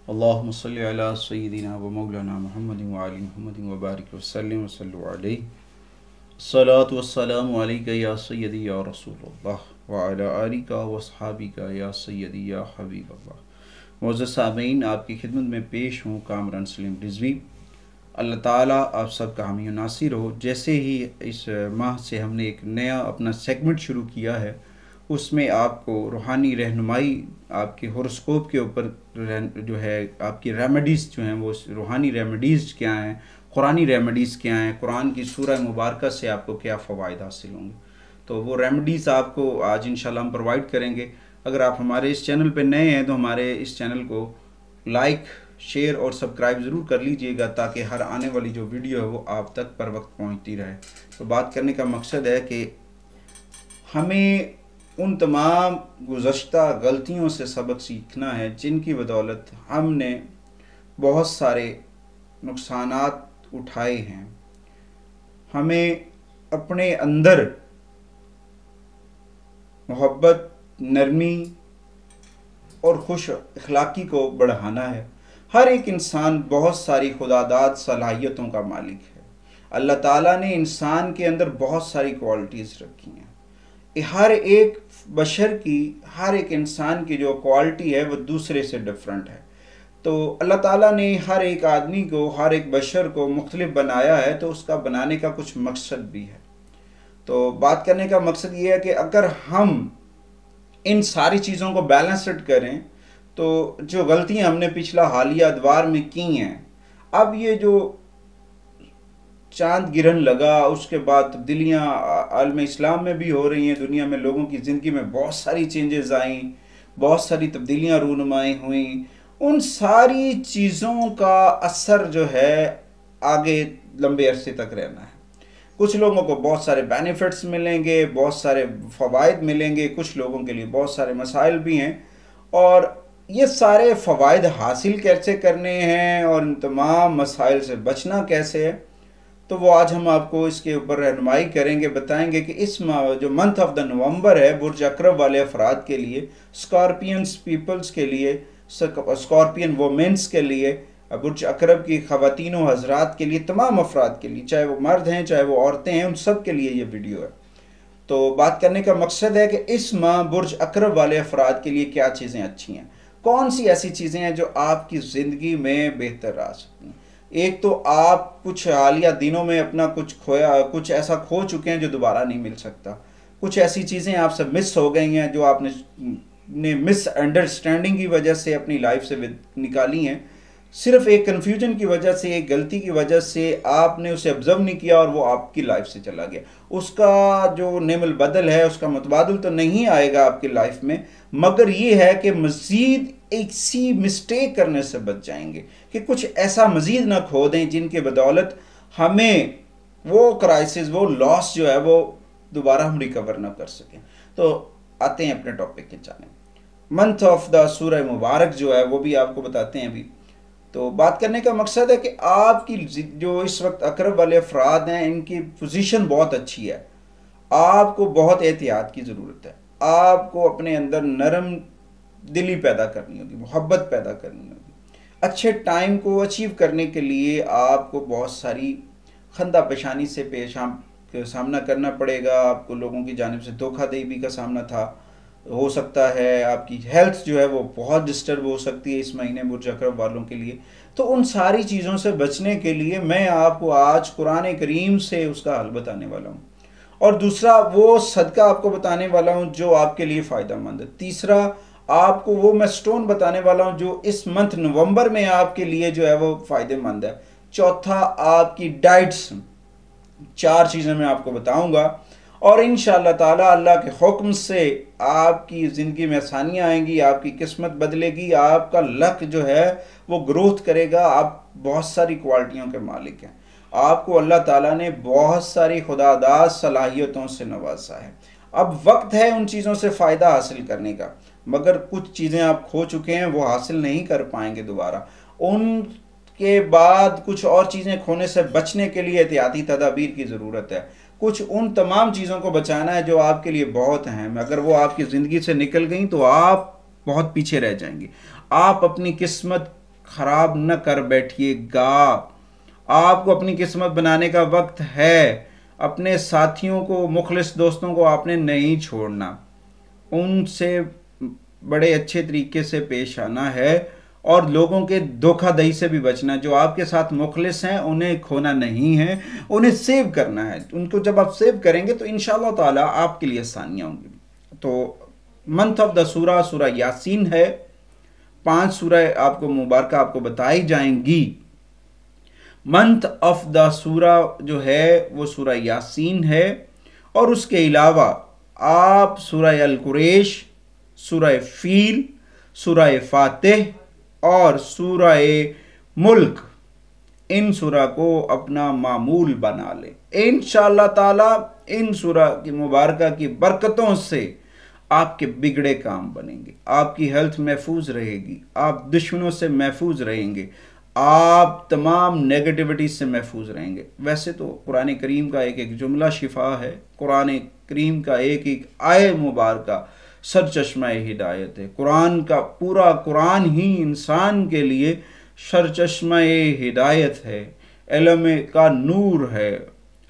अल्लाहुम्मा सल्लि अला सय्यिदिना व मौलाना मुहम्मदिन व आलि मुहम्मदिन व बारिक वसल्लिम व सल्लु अलैहि। अस्सलातु वस्सलामु अलैका या सय्यदी या रसूलल्लाह व अला आलिका व अस्हाबिका या सय्यदी या हबीबल्लाह। मुअज़्ज़ज़ सामीन, आपकी खिदमत में पेश हूँ कामरान सलीम रिज़वी। अल्लाह ताला आप सब का हामी नासिर हो। जैसे ही इस माह से हमने एक नया अपना सेगमेंट शुरू किया है, उसमें आपको रूहानी रहनुमाई, आपके होरोस्कोप के ऊपर जो है आपकी रेमेडीज़ जो हैं वो रूहानी रेमेडीज़ क्या हैं, कुरानी रेमेडीज़ क्या हैं, कुरान की सूरह मुबारक से आपको क्या फ़वाइद हासिल होंगे, तो वो रेमेडीज़ आपको आज इंशाल्लाह हम प्रोवाइड करेंगे। अगर आप हमारे इस चैनल पे नए हैं तो हमारे इस चैनल को लाइक, शेयर और सब्सक्राइब ज़रूर कर लीजिएगा ताकि हर आने वाली जो वीडियो है वो आप तक पर वक्त पहुँचती रहे। तो बात करने का मकसद है कि हमें उन तमाम गुज़श्ता गलतियों से सबक सीखना है जिनकी बदौलत हमने बहुत सारे नुकसानात उठाए हैं। हमें अपने अंदर मोहब्बत, नरमी और खुश अखलाक़ी को बढ़ाना है। हर एक इंसान बहुत सारी खुदादाद सलाहियतों का मालिक है। अल्लाह ताला ने इंसान के अंदर बहुत सारी क्वालिटीज़ रखी हैं। हर एक बशर की, हर एक इंसान की जो क्वालिटी है वो दूसरे से डिफरेंट है। तो अल्लाह ताला ने हर एक आदमी को, हर एक बशर को मुख्तलिफ बनाया है, तो उसका बनाने का कुछ मकसद भी है। तो बात करने का मकसद ये है कि अगर हम इन सारी चीज़ों को बैलेंस्ड करें तो जो गलतियां हमने पिछला हालिया अदवार में की हैं, अब ये जो चांद गिरन लगा उसके बाद तब्दीलियाँ आलम इस्लाम में भी हो रही हैं, दुनिया में लोगों की ज़िंदगी में बहुत सारी चेंजेस आई, बहुत सारी तब्दीलियाँ रूनुमाई हुई। उन सारी चीज़ों का असर जो है आगे लंबे अरसे तक रहना है। कुछ लोगों को बहुत सारे बेनिफिट्स मिलेंगे, बहुत सारे फ़वाइद मिलेंगे, कुछ लोगों के लिए बहुत सारे मसाइल भी हैं। और ये सारे फ़वाइद हासिल कैसे करने हैं और इन तमाम मसाइल से बचना कैसे है, तो वो आज हम आपको इसके ऊपर रहनुमाई करेंगे, बताएंगे कि इस जो मंथ ऑफ द नवंबर है, बुर्ज अकरब वाले अफराद के लिए, स्कॉर्पियंस पीपल्स के लिए, स्कॉर्पियन वोमेंस के लिए, बुर्ज अकरब की ख़वातीन व हज़रात के लिए, तमाम अफराद के लिए, चाहे वो मर्द हैं चाहे वो औरतें हैं, उन सब के लिए ये वीडियो है। तो बात करने का मकसद है कि इस माह बुर्ज अकरब वाले अफराद के लिए क्या चीज़ें अच्छी हैं, कौन सी ऐसी चीज़ें हैं जो आपकी ज़िंदगी में बेहतर आ सकती हैं। एक तो आप कुछ हालिया दिनों में अपना कुछ ऐसा खो चुके हैं जो दोबारा नहीं मिल सकता। कुछ ऐसी चीज़ें आपसे मिस हो गई हैं जो आपने मिसअंडरस्टैंडिंग की वजह से अपनी लाइफ से निकाली हैं। सिर्फ एक कन्फ्यूजन की वजह से, एक गलती की वजह से आपने उसे ऑब्जर्व नहीं किया और वो आपकी लाइफ से चला गया। उसका जो नेमल बदल है, उसका मुतबादल तो नहीं आएगा आपकी लाइफ में, मगर ये है कि मज़ीद एक सी मिस्टेक करने से बच जाएंगे कि कुछ ऐसा मज़ीद ना खो दें जिनके बदौलत हमें वो क्राइसिस, वो लॉस जो है वो दोबारा हम रिकवर ना कर सकें। तो आते हैं अपने टॉपिक के जाने। मंथ ऑफ द सूरह मुबारक जो है वो भी आपको बताते हैं अभी। तो बात करने का मकसद है कि आपकी जो इस वक्त अकरब वाले अफराद हैं, इनकी पोजीशन बहुत अच्छी है। आपको बहुत एहतियात की ज़रूरत है। आपको अपने अंदर नरम दिली पैदा करनी होगी, मोहब्बत पैदा करनी होगी। अच्छे टाइम को अचीव करने के लिए आपको बहुत सारी खंदा पेशानी से सामना करना पड़ेगा। आपको लोगों की जानिब से धोखाधड़ी का सामना हो सकता है। आपकी हेल्थ जो है वो बहुत डिस्टर्ब हो सकती है इस महीने बुर्ज अकरब वालों के लिए। तो उन सारी चीज़ों से बचने के लिए मैं आपको आज कुरान करीम से उसका हल बताने वाला हूँ, और दूसरा वो सदका आपको बताने वाला हूँ जो आपके लिए फ़ायदेमंद है। तीसरा आपको वो मैं स्टोन बताने वाला हूँ जो इस मंथ नवंबर में आपके लिए जो है वो फ़ायदेमंद है। चौथा आपकी डाइट्स, 4 चीज़ें मैं आपको बताऊँगा और इंशाअल्लाह ताला अल्लाह के हुक्म से आपकी ज़िंदगी में आसानियाँ आएंगी, आपकी किस्मत बदलेगी, आपका लक जो है वो ग्रोथ करेगा। आप बहुत सारी क्वालिटियों के मालिक हैं। आपको अल्लाह ताला ने बहुत सारी खुदादाद सलाहियतों से नवाजा है। अब वक्त है उन चीज़ों से फ़ायदा हासिल करने का, मगर कुछ चीज़ें आप खो चुके हैं वो हासिल नहीं कर पाएंगे दोबारा। उनके बाद कुछ और चीज़ें खोने से बचने के लिए एहतियाती तदाबीर की ज़रूरत है। कुछ उन तमाम चीज़ों को बचाना है जो आपके लिए बहुत अहम है। अगर वो आपकी ज़िंदगी से निकल गई तो आप बहुत पीछे रह जाएंगे। आप अपनी किस्मत ख़राब न कर बैठिएगा। आपको अपनी किस्मत बनाने का वक्त है। अपने साथियों को, मुखलिस दोस्तों को आपने नहीं छोड़ना, उनसे बड़े अच्छे तरीके से पेश आना है और लोगों के धोखाधड़ी से भी बचना। जो आपके साथ मुखलिस हैं उन्हें खोना नहीं है, उन्हें सेव करना है। उनको जब आप सेव करेंगे तो इंशाअल्लाह ताला आपके लिए आसानियाँ होंगी। तो मंथ ऑफ द सूरा सूरा यासीन है। 5 सूरह आपको मुबारक आपको बताई जाएंगी। मंथ ऑफ द सूरा जो है वो सूरा यासीन है, और उसके अलावा आप सूरह अल कुरैश, सूरह फील, सूरह फातिह और सूरह मुल्क, इन सूरा को अपना मामूल बना लें। इंशाअल्लाह ताला इन सूरा की मुबारक की बरकतों से आपके बिगड़े काम बनेंगे, आपकी हेल्थ महफूज रहेगी, आप दुश्मनों से महफूज रहेंगे, आप तमाम नेगेटिविटी से महफूज रहेंगे। वैसे तो कुरान करीम का एक एक जुमला शिफा है, कुरान करीम का एक एक आय मुबारक सरचश्मा हिदायत है। कुरान का पूरा कुरान ही इंसान के लिए सरचश्मा हिदायत है, इल्म का नूर है।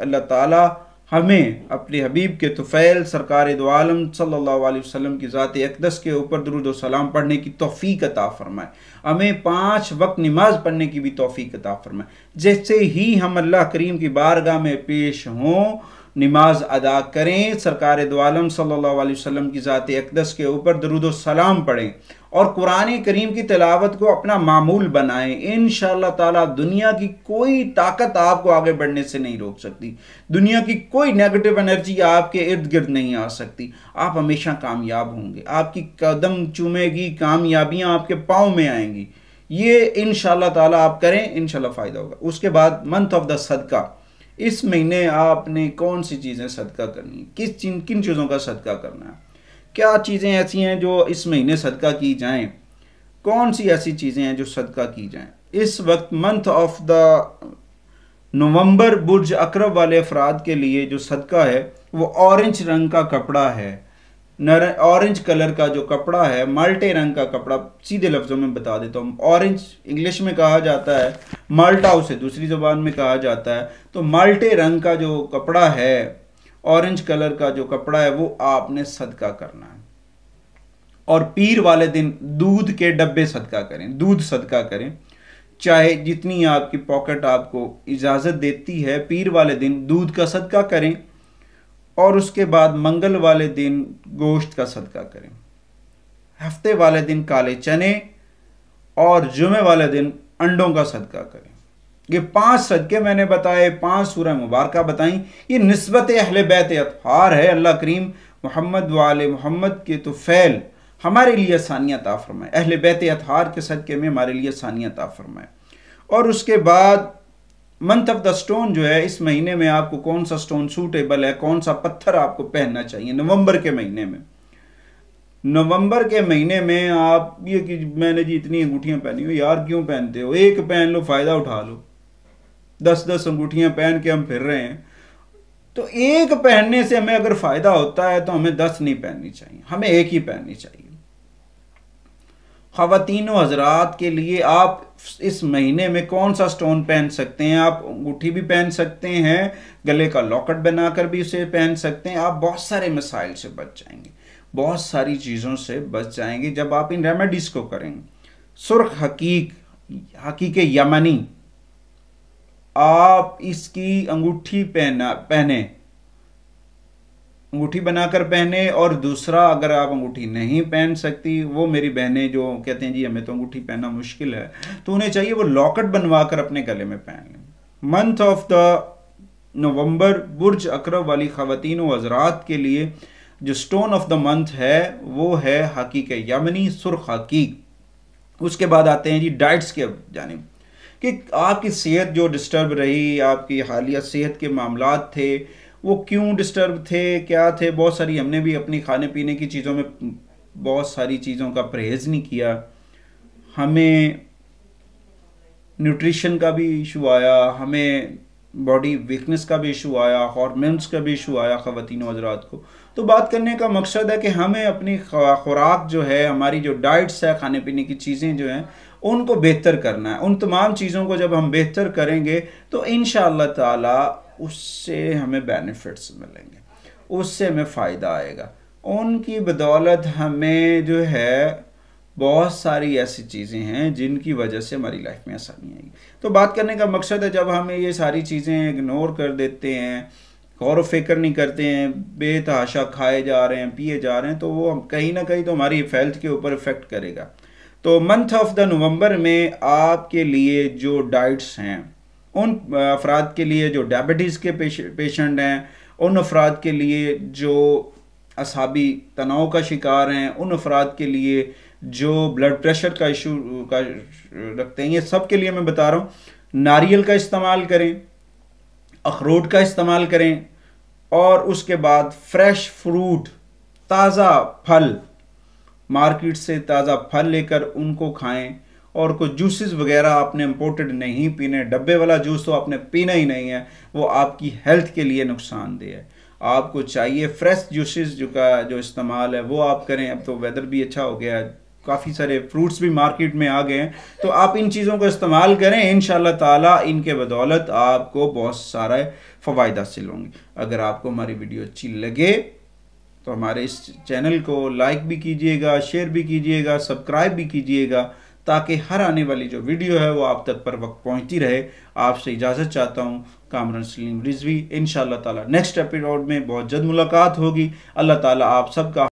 अल्लाह ताला हमें अपने हबीब के तुफ़ैल सरकार दो आलम सल्लल्लाहु अलैहि वसल्लम की ज़ात अक़दस के ऊपर दुरूद व सलाम पढ़ने की तौफ़ीक अता फ़रमाए। हमें 5 वक्त नमाज पढ़ने की भी तौफ़ीक अता फ़रमाए। जैसे ही हम अल्लाह करीम की बारगाह में पेश हों, नमाज अदा करें, सरकार दो आलम सल्लल्लाहु अलैहि वसल्लम की ज़ात अक़दस के ऊपर दुरूद व सलाम पढ़ें और कुरान करीम की तिलावत को अपना मामूल बनाएं। इंशाअल्लाह ताला दुनिया की कोई ताकत आपको आगे बढ़ने से नहीं रोक सकती, दुनिया की कोई नेगेटिव एनर्जी आपके इर्द गिर्द नहीं आ सकती। आप हमेशा कामयाब होंगे, आपकी कदम चूमेगी, कामयाबियां आपके पाँव में आएंगी। ये इंशाअल्लाह ताला आप करें, इंशाअल्लाह फ़ायदा होगा। उसके बाद मंथ ऑफ द सदका। इस महीने आपने कौन सी चीज़ें सदका करनी है, किन चीज़ों का सदका करना है, क्या चीज़ें ऐसी हैं जो इस महीने सदका की जाएं, कौन सी ऐसी चीज़ें हैं जो सदका की जाएं। इस वक्त मंथ ऑफ द नवंबर बुर्ज अकरब वाले अफराद के लिए जो सदका है वो ऑरेंज रंग का कपड़ा है। ऑरेंज कलर का जो कपड़ा है, माल्टे रंग का कपड़ा, सीधे लफ्ज़ों में बता देता हूँ। ऑरेंज इंग्लिश में कहा जाता है, माल्टा उसे दूसरी ज़ुबान में कहा जाता है। तो माल्टे रंग का जो कपड़ा है, ऑरेंज कलर का जो कपड़ा है, वो आपने सदका करना है। और पीर वाले दिन दूध के डब्बे सदका करें, दूध सदका करें, चाहे जितनी आपकी पॉकेट आपको इजाज़त देती है, पीर वाले दिन दूध का सदका करें। और उसके बाद मंगल वाले दिन गोश्त का सदका करें, हफ्ते वाले दिन काले चने और जुमे वाले दिन अंडों का सदका करें। ये 5 सदके मैंने बताए, 5 सूरह मुबारक बताई। ये निस्बत अहले बैत अतहार है। अल्लाह करीम मोहम्मद वाले मोहम्मद के तुफ़ैल हमारे लिए आसानियाँ अता फरमाए, अहले बैत अतहार के सदके में हमारे लिए आसानियाँ अता फरमाए। और उसके बाद मंथ ऑफ द स्टोन जो है, इस महीने में आपको कौन सा स्टोन सूटेबल है, कौन सा पत्थर आपको पहनना चाहिए नवंबर के महीने में। नवंबर के महीने में आप ये कि मैंने जी इतनी अंगूठियां पहनी हो, यार क्यों पहनते हो, एक पहन लो, फ़ायदा उठा लो। 10-10 अंगूठियां पहन के हम फिर रहे हैं, तो एक पहनने से हमें अगर फ़ायदा होता है तो हमें 10 नहीं पहननी चाहिए, हमें एक ही पहननी चाहिए। ख़वातीन व हज़रात के लिए आप इस महीने में कौन सा स्टोन पहन सकते हैं, आप अंगूठी भी पहन सकते हैं, गले का लॉकेट बनाकर भी उसे पहन सकते हैं। आप बहुत सारे मसाइल से बच जाएंगे, बहुत सारी चीज़ों से बच जाएंगे जब आप इन रेमेडीज़ को करेंगे। सुर्ख हकीक यमनी, आप इसकी अंगूठी पहने, अंगूठी बनाकर पहने। और दूसरा, अगर आप अंगूठी नहीं पहन सकती, वो मेरी बहनें जो कहते हैं जी हमें तो अंगूठी पहनना मुश्किल है, तो उन्हें चाहिए वो लॉकेट बनवाकर अपने गले में पहन लें। मंथ ऑफ द नवंबर बुर्ज अकरब वाली ख़वातीन व हज़रात के लिए जो स्टोन ऑफ द मंथ है वो है हकीक यमनी, सुर्ख हकीक। उसके बाद आते हैं जी डाइट्स के जानिब, कि आपकी सेहत जो डिस्टर्ब रही, आपकी हालिया सेहत के मामलात थे, वो क्यों डिस्टर्ब थे, क्या थे। बहुत सारी हमने भी अपनी खाने पीने की चीज़ों में बहुत सारी चीज़ों का परहेज़ नहीं किया, हमें न्यूट्रिशन का भी इशू आया, हमें बॉडी वीकनेस का भी इशू आया, हार्मोन्स का भी इशू आया ख़वातीन व हज़रात को। तो बात करने का मकसद है कि हमें अपनी खुराक जो है, हमारी जो डाइट्स है, खाने पीने की चीज़ें जो हैं, उनको बेहतर करना है। उन तमाम चीज़ों को जब हम बेहतर करेंगे तो इंशाअल्लाह ताला उससे हमें बेनिफिट्स मिलेंगे, उससे हमें फ़ायदा आएगा। उनकी बदौलत हमें जो है बहुत सारी ऐसी चीज़ें हैं जिनकी वजह से हमारी लाइफ में आसानी आएगी। तो बात करने का मकसद है, जब हम ये सारी चीज़ें इग्नोर कर देते हैं, गौर व फिक्र नहीं करते हैं, बेतहाशा खाए जा रहे हैं, पिए जा रहे हैं, तो वो कहीं ना कहीं तो हमारी हेल्थ के ऊपर इफ़ेक्ट करेगा। तो मंथ ऑफ द नवंबर में आपके लिए जो डाइट्स हैं, उन अफराद के लिए जो डायबिटीज़ के पेशेंट हैं, उन अफराद के लिए जो असाबी तनाव का शिकार हैं, उन अफराद के लिए जो ब्लड प्रेशर का इशू का रखते हैं, ये सब के लिए मैं बता रहा हूँ। नारियल का इस्तेमाल करें, अखरोट का इस्तेमाल करें, और उसके बाद फ्रेश फ्रूट, ताज़ा फल, मार्केट से ताज़ा फल लेकर उनको खाएं। और कुछ जूसेस वगैरह आपने इम्पोर्टेड नहीं पीने, डब्बे वाला जूस तो आपने पीना ही नहीं है, वो आपकी हेल्थ के लिए नुकसानदेह है। आपको चाहिए फ्रेश जूसेस जो इस्तेमाल है वो आप करें। अब तो वेदर भी अच्छा हो गया है, काफ़ी सारे फ्रूट्स भी मार्केट में आ गए हैं, तो आप इन चीज़ों को इस्तेमाल करें। इंशाअल्लाह ताला इनके बदौलत आपको बहुत सारे फ़वाइद हासिल होंगे। अगर आपको हमारी वीडियो अच्छी लगे तो हमारे इस चैनल को लाइक भी कीजिएगा, शेयर भी कीजिएगा, सब्सक्राइब भी कीजिएगा, ताकि हर आने वाली जो वीडियो है वो आप तक पर वक्त पहुंचती रहे। आपसे इजाज़त चाहता हूं, कामरान सलीम रिजवी। इंशाअल्लाह ताला नेक्स्ट एपिसोड में बहुत जल्द मुलाकात होगी। अल्लाह ताला आप सबका